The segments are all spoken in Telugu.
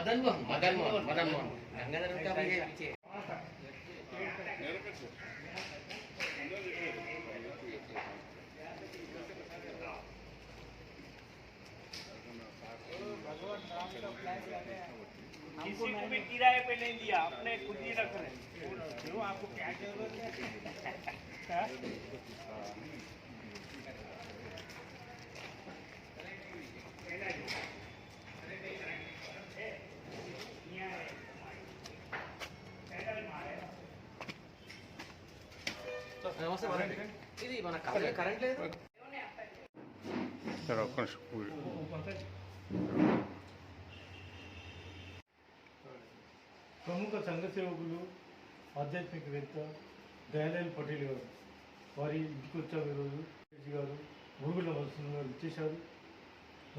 मदन मोहन गंगाधर का भी है पीछे। किसी को भी किराए पे नहीं दिया, अपने खुद ही रख रहे। क्यों, आपको क्या जरूरत है? ఇది మన కరెంట్ లేదు సార్ ఒక్క నిమిషం. ప్రముఖ సంఘ సేవకులు ఆధ్యాత్మికవేత్త దయాలాల్ పటేల్ గారు వారి ఇంటికి వచ్చారు ఈరోజు గారు మురుగుల వలస ఇచ్చేశారు.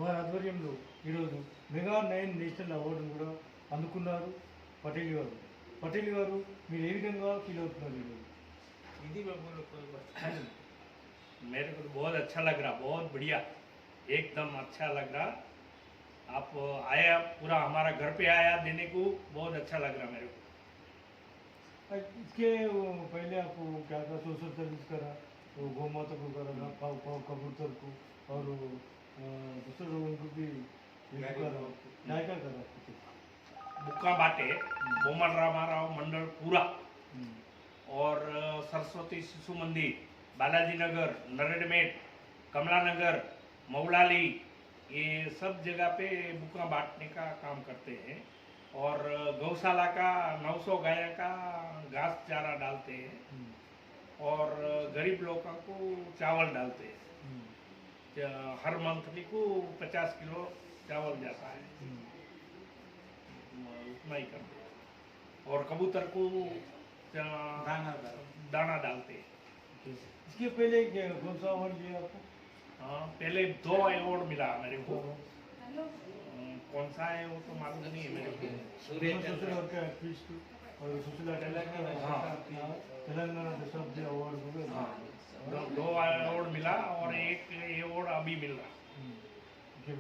వారి ఆధ్వర్యంలో ఈరోజు మెగా 9 నేషనల్ అవార్డును కూడా అందుకున్నారు పటేల్ గారు. పటేల్ గారు మీరు ఏ విధంగా ఫీల్ అవుతున్నారు ఈరోజు? हिंदी में बोलो कोई बात। मेरे को तो बहुत अच्छा लग रहा, बहुत बढ़िया, एकदम अच्छा लग रहा। आप आया, पूरा हमारा घर पे आया देने को, बहुत अच्छा लग रहा मेरे को। इसके पहले आप क्या था, सोशल सर्विस करा, वो गौ माता को करा, कबूतर को और दूसरे लोगों को भी क्या क्या करा? बुक्का बाटे, बोमल रामाराव मंडल पूरा, और सरस्वती शिशु मंदिर, बालाजी नगर, नरेडमेट, कमला नगर, मौलाली, ये सब जगह पे बुक्का बांटने का काम करते हैं। और गौशाला का 900 गाय का घास चारा डालते हैं और गरीब लोगों को चावल डालते हैं। हर मंथली को 50 किलो चावल जाता है, उतना ही करते हैं। और कबूतर को दाना डालते हैं। इसके पहले कौन सा अवार्ड लिया आपको? हाँ, पहले 2 अवार्ड मिला मेरे को। कौन सा है वो तो मालूम नहीं है मेरे को। तेलंगाना दशाब्दी अवार्ड हाँ, 2 अवार्ड मिला और 1 अवार्ड अभी मिल रहा।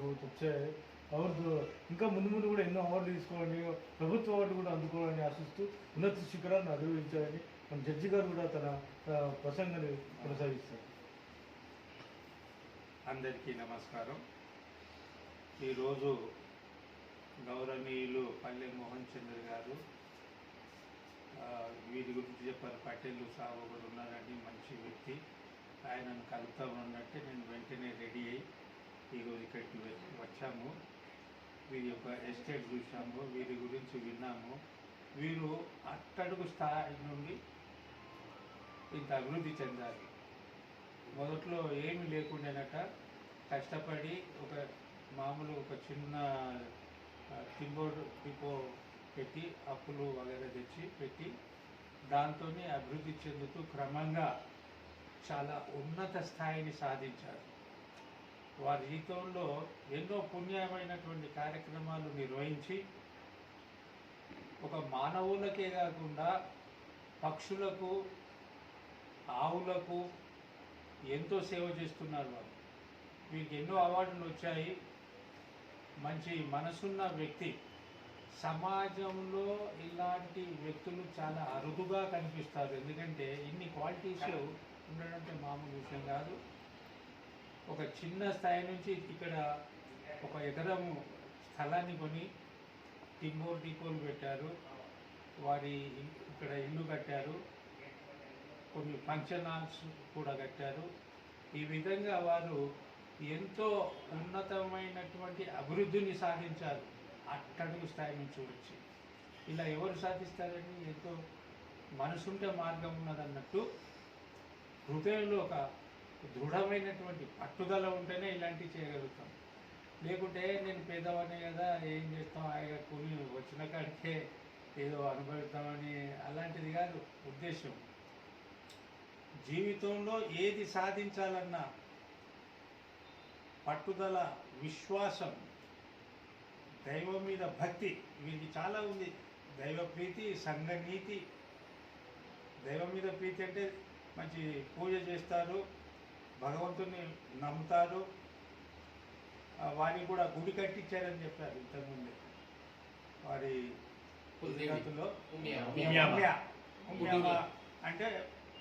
बहुत अच्छा है. और ఇంకా ముందు ముందు కూడా ఎన్నో అవార్డులు తీసుకోవాలని, ప్రభుత్వ అవార్డు కూడా అందుకోవాలని ఆశిస్తూ ఉన్నత శిఖరాన్ని అధిరోహించాలని మన జడ్జి గారు కూడా తన ప్రసంగాన్ని కొనసాగిస్తారు. అందరికీ నమస్కారం. ఈరోజు గౌరవనీయులు పల్లె మోహన్ చంద్ర గారు వీరి గురించి చెప్పారు. పటేల్ సాబు కూడా ఉన్నారండి, మంచి వ్యక్తి. ఆయనను కలుపుతా ఉన్నట్టే నేను వెంటనే రెడీ అయ్యి ఈరోజు ఇక్కడికి వచ్చాము. వీరి యొక్క ఎస్టేట్ చూసాము, వీరి గురించి విన్నాము. వీరు అట్టడుగు స్థాయి నుండి ఇంత అభివృద్ధి చెందాలి. మొదట్లో ఏమీ లేకుండానట కష్టపడి మామూలు ఒక చిన్న డిపో పెట్టి అప్పులు వగైరా తెచ్చి పెట్టి దాంతో అభివృద్ధి చెందుతూ క్రమంగా చాలా ఉన్నత స్థాయిని సాధించారు. వారి జీవితంలో ఎన్నో పుణ్యమైనటువంటి కార్యక్రమాలు నిర్వహించి ఒక మానవులకే కాకుండా పక్షులకు, ఆవులకు ఎంతో సేవ చేస్తున్నారు. వారు వీరికి ఎన్నో అవార్డులు వచ్చాయి. మంచి మనసున్న వ్యక్తి. సమాజంలో ఇలాంటి వ్యక్తులు చాలా అరుదుగా కనిపిస్తారు. ఎందుకంటే ఇన్ని క్వాలిటీస్ ఉండడం మామూలు విషయం కాదు. ఒక చిన్న స్థాయి నుంచి ఇక్కడ 1 ఎకరము స్థలాన్ని కొని డిపోలు పెట్టారు. వారి ఇక్కడ ఇల్లు కట్టారు, కొన్ని ఫంక్షన్ హాల్స్ కూడా కట్టారు. ఈ విధంగా వారు ఎంతో ఉన్నతమైనటువంటి అభివృద్ధిని సాధించారు అట్టడుగు స్థాయి నుంచి వచ్చి. ఇలా ఎవరు సాధిస్తారని, ఎంతో మనసుంటే మార్గం ఉన్నదన్నట్టు హృదయంలో ఒక దృఢమైనటువంటి పట్టుదల ఉంటేనే ఇలాంటివి చేయగలుగుతాం. లేకుంటే నేను పేదవాడిని కదా, ఏం చేస్తాం, ఆయన కొని వచ్చిన కాడికే ఏదో అనుభవిస్తామని అలాంటిది కాదు ఉద్దేశం. జీవితంలో ఏది సాధించాలన్నా పట్టుదల, విశ్వాసం, దైవం మీద భక్తి వీరికి చాలా ఉంది. దైవ ప్రీతి, సంఘనీతి. దైవం మీద ప్రీతి అంటే మంచి పూజ చేస్తారు, భగవంతుని నమ్ముతారు. వారికి కూడా గుడి కట్టించారని చెప్పారు ఇంతకుముందే. వారి పుస్తకతులో ఉమ్యామ. ఉమ్యామ అంటే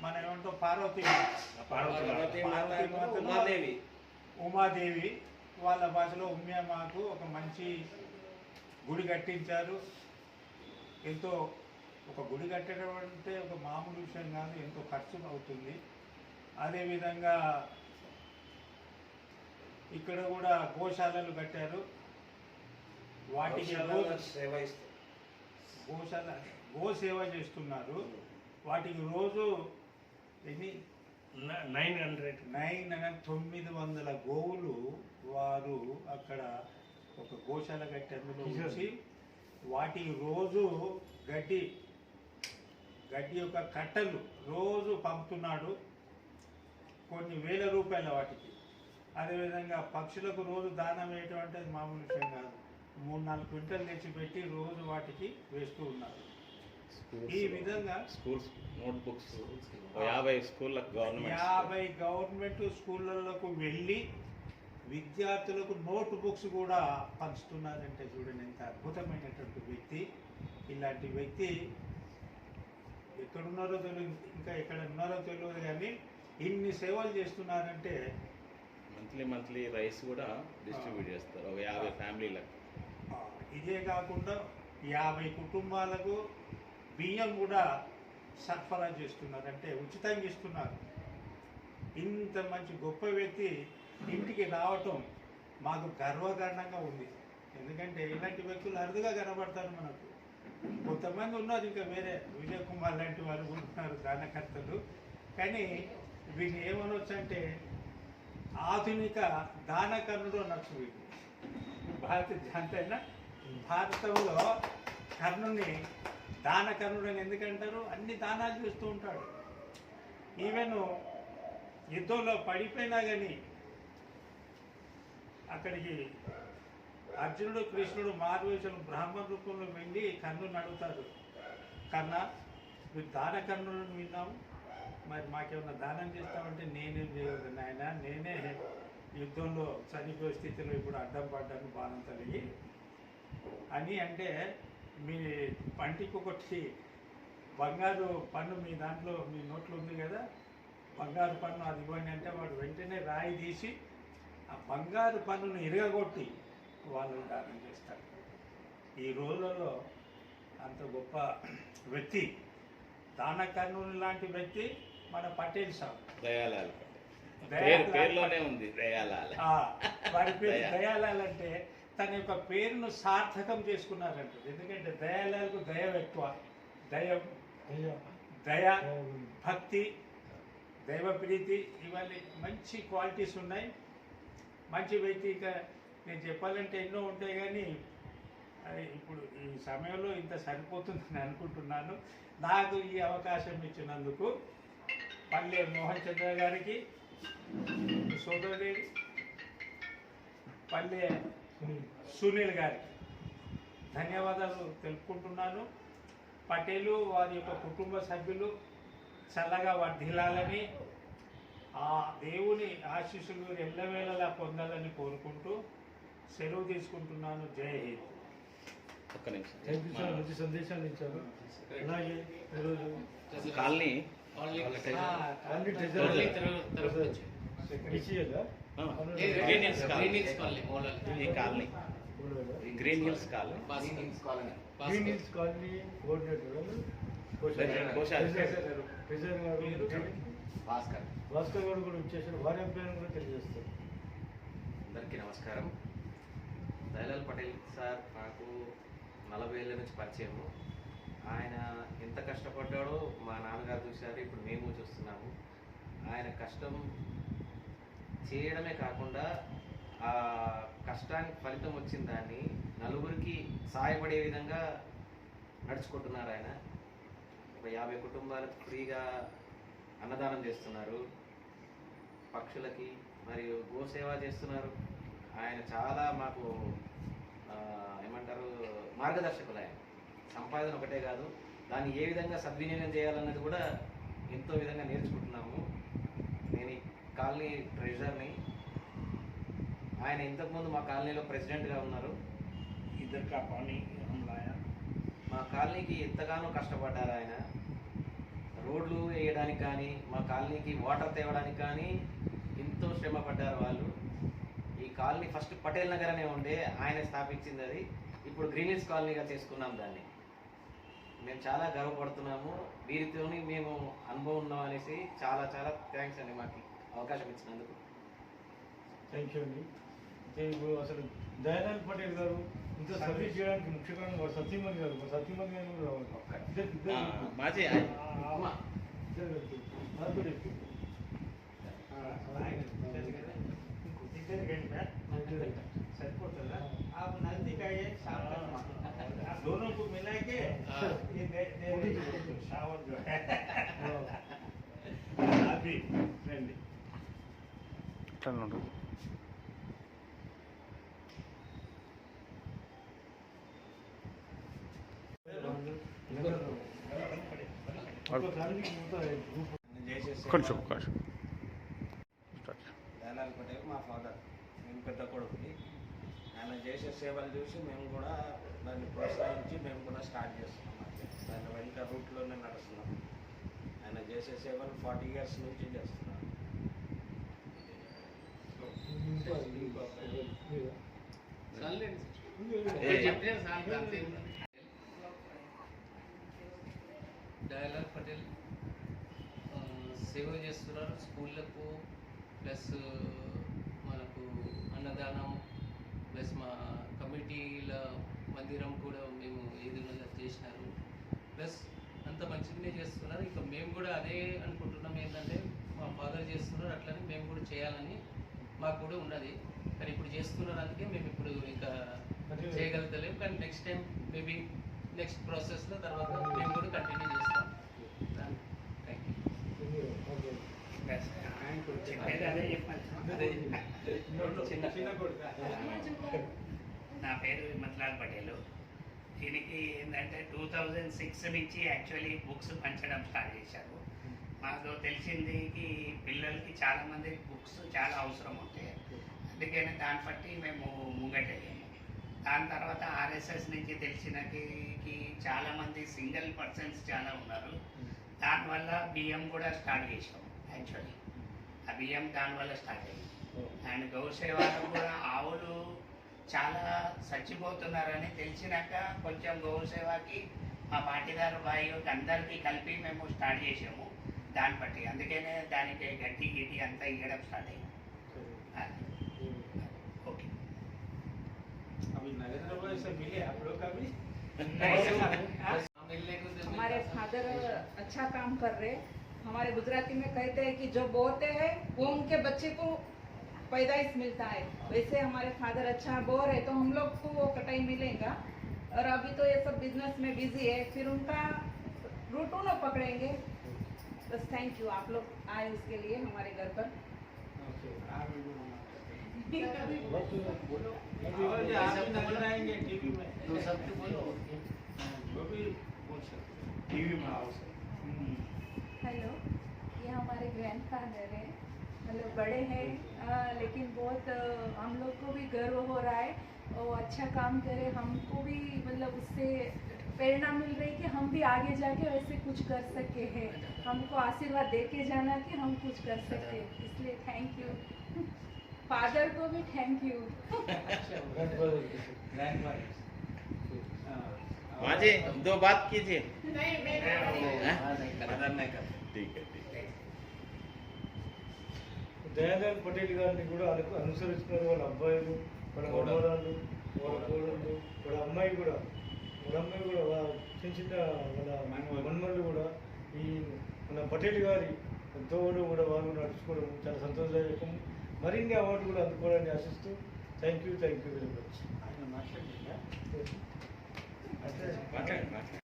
మనం ఏమంటాం పార్వతి పార్వతీ మాతకు ఉమాదేవి. ఉమాదేవి వాళ్ళ భాషలో ఉమ్యామాకు ఒక మంచి గుడి కట్టించారు. ఎంతో ఒక గుడి కట్టడం అంటే ఒక మామూలు విషయం కాదు, ఎంతో ఖర్చు అవుతుంది. అదేవిధంగా ఇక్కడ కూడా గోశాలలు కట్టారు. వాటికి రోజు సేవ ఇస్తారు. గోశాల గోసేవ చేస్తున్నారు. వాటికి రోజు ఎన్ని 900 గోవులు వారు అక్కడ ఒక గోశాల కట్టి అందులో ఉంచి వాటికి రోజు గడ్డి యొక్క కట్టలు రోజు పంపుతున్నాడు. కొన్ని వేల రూపాయల వాటికి. అదేవిధంగా పక్షులకు రోజు దానం వేయటం అంటే అది మామూలు విషయం కాదు. 3-4 క్వింటల్ తెచ్చిపెట్టి రోజు వాటికి వేస్తూ ఉన్నారు. ఈ విధంగా స్కూల్స్ నోట్బుక్స్ 50 స్కూళ్ళకు గవర్నమెంట్ 50 గవర్నమెంట్ స్కూళ్ళకు వెళ్ళి విద్యార్థులకు నోట్ బుక్స్ కూడా పంచుతున్నారంటే చూడండి ఎంత అద్భుతమైనటువంటి వ్యక్తి. ఇలాంటి వ్యక్తి ఎక్కడున్నారో తెలియదు, ఇంకా ఎక్కడ ఉన్నారో తెలియదు, కానీ ఇన్ని సేవలు చేస్తున్నారంటే మంత్లీ రైస్ కూడా డిస్ట్రిబ్యూట్ చేస్తారు ఒక 50 ఫ్యామిలీలకు. ఇదే కాకుండా 50 కుటుంబాలకు బియ్యం కూడా సరఫరా చేస్తున్నారు, అంటే ఉచితంగా ఇస్తున్నారు. ఇంత మంచి గొప్ప వ్యక్తి ఇంటికి రావటం మాకు గర్వకారణంగా ఉంది. ఎందుకంటే ఇలాంటి వ్యక్తులు అరుదుగా కనబడతారు మనకు. కొంతమంది ఉన్నారు, ఇంకా వేరే విజయ్ కుమార్ లాంటి వారు కూడా ఉన్నారు దానకర్తలు. కానీ వీటిని ఏమనొచ్చు అంటే ఆధునిక దానకర్ణుడు అనొచ్చు. వీటి భారతంలో కర్ణుని దానకర్ణుడు అని ఎందుకంటారు? అన్ని దానాలు చేస్తూ ఉంటాడు. ఈవెన్ యుద్ధంలో పడిపోయినా కానీ అక్కడికి అర్జునుడు కృష్ణుడు మారువేషం బ్రాహ్మణ రూపంలో వెళ్ళి కర్ణుని అడుగుతారు, కర్ణ మీరు దానకర్ణులను విన్నాము, మరి మాకేమన్నా దానం చేస్తామంటే నేనేం చేయదు నాయన, నేనే యుద్ధంలో చనిపోయే స్థితిలో ఇప్పుడు అడ్డం పడ్డాను బాణం తగిలి అని. అంటే మీ పంటికి ఒకటి బంగారు పన్ను మీ దాంట్లో మీ నోట్లో ఉంది కదా, బంగారు పన్ను అది ఇవ్వండి అంటే వాడు వెంటనే రాయి తీసి ఆ బంగారు పన్నును ఇరగగొట్టి వాళ్ళు దానం చేస్తారు. ఈ రోజులలో అంత గొప్ప వ్యక్తి దానకర్ణుని లాంటి వ్యక్తి మన పటేల్ సాబ్ దయాలాల్ పేరులోనే ఉంది దయాలాల్. వారి పేరు దయాలాల్ అంటే తన యొక్క పేరును సార్థకం చేసుకున్నారంట. ఎందుకంటే దయాలాల్కు దయ ఎక్కువ, దయ భక్తి దైవ ప్రీతి ఇవన్నీ మంచి క్వాలిటీస్ ఉన్నాయి. మంచి వ్యక్తి. ఇంకా నేను చెప్పాలంటే ఎన్నో ఉంటాయి, కానీ ఇప్పుడు ఈ సమయంలో ఇంత సరిపోతుందని అనుకుంటున్నాను. నాకు ఈ అవకాశం ఇచ్చినందుకు పల్లె మోహన్ చంద్ర గారికి, సోదరుడి పల్లె సునీల్ గారికి ధన్యవాదాలు తెలుపుకుంటున్నాను. పటేలు వారి యొక్క కుటుంబ సభ్యులు చల్లగా వర్ధిల్లాలని, ఆ దేవుని ఆశీస్సులు ఎల్లవేళలా పొందాలని కోరుకుంటూ సెలవు తీసుకుంటున్నాను. జై హింద్. ఒక్క నిమిషం. థ్యాంక్ యూ సార్, మంచి సందేశాలు ఇచ్చారు. అలాగే ఈరోజు కాలనీ గ్రీన్ హిల్స్ కాలనీ, ఈ colony green hills colony green hills colony coordinator president గారు భాస్కర్ గారు కూడా వచ్చేసారు. వారి అభిప్రాయం కూడా తెలియజేస్తారు. అందరికీ నమస్కారం. దయాలాల్ పటేల్ సార్ నాకు 40 ఏళ్ళ నుంచి పరిచయము. ఆయన ఎంత కష్టపడ్డాడో మా నాన్నగారు చూశారు, ఇప్పుడు మేము చూస్తున్నాము. ఆయన కష్టం చేయడమే కాకుండా ఆ కష్టానికి ఫలితం వచ్చిన దాన్ని నలుగురికి సహాయపడే విధంగా నడుచుకుంటున్నారు. ఆయన ఒక 50 కుటుంబాలకు ఫ్రీగా అన్నదానం చేస్తున్నారు, పక్షులకి మరియు గోసేవ చేస్తున్నారు. ఆయన చాలా మాకు ఏమంటారు మార్గదర్శకులు. ఆయన సంపాదన ఒకటే కాదు, దాన్ని ఏ విధంగా సద్వినియోగం చేయాలన్నది కూడా ఎంతో విధంగా నేర్చుకుంటున్నాము. నేను ఈ కాలనీ ట్రెజరర్ని. ఆయన ఇంతకుముందు మా కాలనీలో ప్రెసిడెంట్గా ఉన్నారు. इधर का पानी हम लाया మా కాలనీకి ఎంతగానో కష్టపడ్డారు ఆయన. రోడ్లు వేయడానికి కానీ, మా కాలనీకి వాటర్ తేవడానికి కానీ ఎంతో శ్రమ పడ్డారు వాళ్ళు. ఈ కాలనీ ఫస్ట్ పటేల్ నగర్ అనే ఉండే, ఆయన స్థాపించింది అది. ఇప్పుడు గ్రీన్ హిల్స్ కాలనీగా చేసుకున్నాం దాన్ని. మేము చాలా గర్వపడుతున్నాము. వీరితోని మేము అనుభవం ఉన్నాం అనేసి చాలా చాలా థ్యాంక్స్ అండి మాకు అవకాశం ఇచ్చినందుకు. థ్యాంక్ యూ అండి. అంటే ఇప్పుడు అసలు దయానంద్ పటేల్ గారు ఇంత సర్వీస్ చేయడానికి ముఖ్య కారణం వాడు సత్యమణి గారు. మరి సత్యమణి గారు కూడా రావాలి. మాజీ सरिपोता आप नजदीक आइए शाम तक दोनों को मिला के ये दे शावर जो है अभी फ्रेंडली కొంచెం దయాలాల్ పటేల్ మా ఫాదర్, మేము పెద్ద కొడుకుని. ఆయన చేసే సేవలు చూసి మేము కూడా దాన్ని ప్రోత్సహించి మేము కూడా స్టార్ట్ చేస్తున్నాం. దాని వెనుక రూట్లోనే నడుస్తున్నాం. ఆయన చేసే సేవలు 40 years నుంచి చేస్తున్నాం. దయాలాల్ పటేల్ సేవ చేస్తున్నారు స్కూళ్ళకు, ప్లస్ మనకు అన్నదానం, ప్లస్ మా కమిటీల మందిరం కూడా మేము ఏదైనా చేసినారు. ప్లస్ అంత మంచిగానే చేస్తున్నారు. ఇంకా మేము కూడా అదే అనుకుంటున్నాం, ఏంటంటే మా ఫాదర్ చేస్తున్నారు అట్లనే మేము కూడా చేయాలని మాకు కూడా ఉన్నది. కానీ ఇప్పుడు చేస్తున్నారు, అందుకే మేము ఇప్పుడు ఇంకా చేయగలుగుతలేము. కానీ నెక్స్ట్ టైం మేబీ నెక్స్ట్ ప్రాసెస్లో తర్వాత మేము కూడా కంటిన్యూ చేస్తాం. Thank you. నా పేరు హిమ్మత్లాల్ పటేల్. దీనికి ఏంటంటే 2006 నుంచి యాక్చువల్లీ బుక్స్ పంచడం స్టార్ట్ చేశారు. మాకు తెలిసింది పిల్లలకి చాలామంది బుక్స్ చాలా అవసరం ఉంటాయి. అందుకని దాన్ని బట్టి మేము ముంగటెళ్ళాము. దాని తర్వాత ఆర్ఎస్ఎస్ నుంచి తెలిసినకి చాలామంది సింగిల్ పర్సన్స్ చాలా ఉన్నారు. దానివల్ల బియ్యం కూడా స్టార్ట్ చేసాం. యాక్చువల్లీ ఆ బియ్యం దానివల్ల స్టార్ట్ అయ్యింది. అండ్ గౌసేవలో కూడా ఆవులు చాలా చచ్చిపోతున్నారని తెలిసినాక కొంచెం గౌసేవకి మా పాటీదారు బాయి అందరికీ కలిపి మేము స్టార్ట్ చేసాము. దాన్ని బట్టి అందుకనే దానికి గడ్డి గిడ్డి అంతా ఇవ్వడం స్టార్ట్ అయింది. ఓకే. अभी नरेंद्र भाई से मिले आप लोग अभी? हमारे फादर अच्छा काम कर रहे. हमारे गुजराती में कहते हैं कि जो बोते हैं वो उनके बच्चे को पैदाइश मिलता है. वैसे हमारे फादर अच्छा बो रहे तो हम लोग को वो कटाई मिलेगा. और अभी तो ये सब बिजनेस में बिजी है, फिर उनका रूट न पकड़ेंगे. बस थैंक यू, आप लोग आए उसके लिए हमारे घर पर. नजर आएंगे टीवी में. दो शब्द बोलो. वो भी बोल सकते टीवी में आओ सर. हेलो, ये हमारे ग्रैंडफादर है. मतलब बड़े हैं लेकिन बहुत हम लोग को भी गर्व हो रहा है. वो अच्छा काम करे, हमको भी मतलब उससे प्रेरणा मिल रही कि हम भी आगे जाके वैसे कुछ कर सके हैं. हमको आशीर्वाद दे के जाना कि हम कुछ कर सके. इसलिए थैंक यू. फादर को भी थैंक यू. माजी 2 बात कीजिए. नहीं ठीक है. దయానంద్ పటేల్ గారిని కూడా అనుసరిస్తున్నారు వాళ్ళ అబ్బాయిలు, వాళ్ళ మనవరాళ్ళు, వాళ్ళ కోడళ్ళు, వాళ్ళ అమ్మాయి కూడా వాళ్ళ చిన్న చిన్న వాళ్ళ మన్మళ్ళు కూడా ఈ మన పటేల్ గారి తోడు కూడా వాళ్ళు నడుచుకోవడం చాలా సంతోషదాయకం. మరిన్ని అవార్డు కూడా అందుకోవడాన్ని ఆశిస్తూ థ్యాంక్ యూ వెరీ మచ్. మాట్లాడండి. మాట్లాడండి.